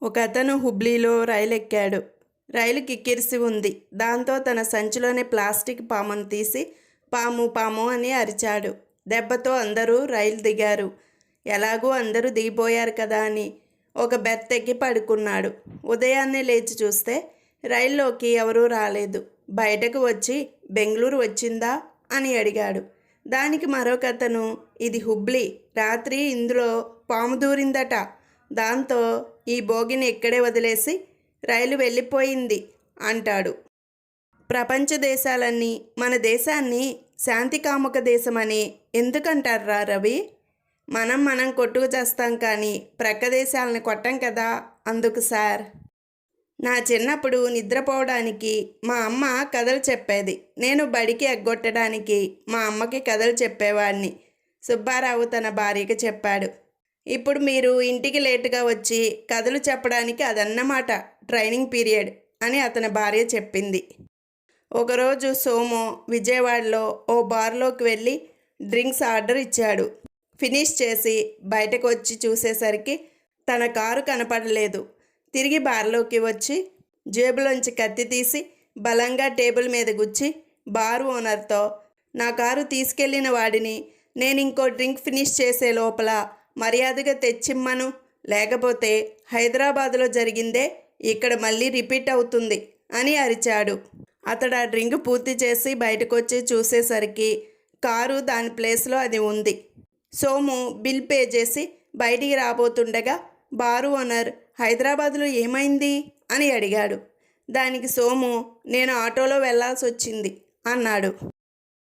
ఒకతను హుబ్లీలో రైలెక్కాడు. రైలు కిక్కిరిసి ఉంది. దాంతో తన సంచిలోని ప్లాస్టిక్ పామును తీసి పాము పాము అని అరిచాడు. దెబ్బతో అందరూ రైలు దిగారు. ఎలాగూ అందరూ దిగిపోయారు కదా అని ఒక బెర్త్ ఎక్కి పడుకున్నాడు. ఉదయాన్నే లేచి చూస్తే రైల్లోకి ఎవరూ రాలేదు. బయటకు వచ్చి బెంగళూరు వచ్చిందా అని అడిగాడు. దానికి మరొకతను, ఇది హుబ్లీ, రాత్రి ఇందులో పాము దూరిందట, దాంతో ఈ బోగిని ఇక్కడే వదిలేసి రైలు వెళ్ళిపోయింది అంటాడు. ప్రపంచ దేశాలన్నీ మన దేశాన్ని శాంతికాముక దేశమని ఎందుకంటారా రవి? మనం కొట్టుకు చేస్తాం కానీ ప్రక్క దేశాలని కొట్టం కదా, అందుకు సార్. నా చిన్నప్పుడు నిద్రపోవడానికి మా అమ్మ కథలు చెప్పేది. నేను బడికి ఎగ్గొట్టడానికి మా అమ్మకి కథలు చెప్పేవాడిని, సుబ్బారావు తన భార్యకి చెప్పాడు. ఇప్పుడు మీరు ఇంటికి లేటుగా వచ్చి కథలు చెప్పడానికి అదన్నమాట ట్రైనింగ్ పీరియడ్ అని అతని భార్య చెప్పింది. ఒకరోజు సోము విజయవాడలో ఓ బార్లోకి వెళ్ళి డ్రింక్స్ ఆర్డర్ ఇచ్చాడు. ఫినిష్ చేసి బయటకు వచ్చి చూసేసరికి తన కారు కనపడలేదు. తిరిగి బార్లోకి వచ్చి జేబులోంచి కత్తి తీసి బలంగా టేబుల్ మీద గుచ్చి బార్ ఓనర్తో, నా కారు తీసుకెళ్లిన వాడిని నేను ఇంకో డ్రింక్ ఫినిష్ చేసే లోపల మర్యాదగా తెచ్చిమ్మను, లేకపోతే హైదరాబాదులో జరిగిందే ఇక్కడ మళ్ళీ రిపీట్ అవుతుంది అని అరిచాడు. అతడు ఆ డ్రింక్ పూర్తి చేసి బయటకు వచ్చి చూసేసరికి కారు దాని ప్లేస్లో అది ఉంది. సోము బిల్ పే చేసి బయటికి రాబోతుండగా బారు ఓనర్, హైదరాబాదులో ఏమైంది అని అడిగాడు. దానికి సోము, నేను ఆటోలో వెళ్లాల్సి వచ్చింది అన్నాడు.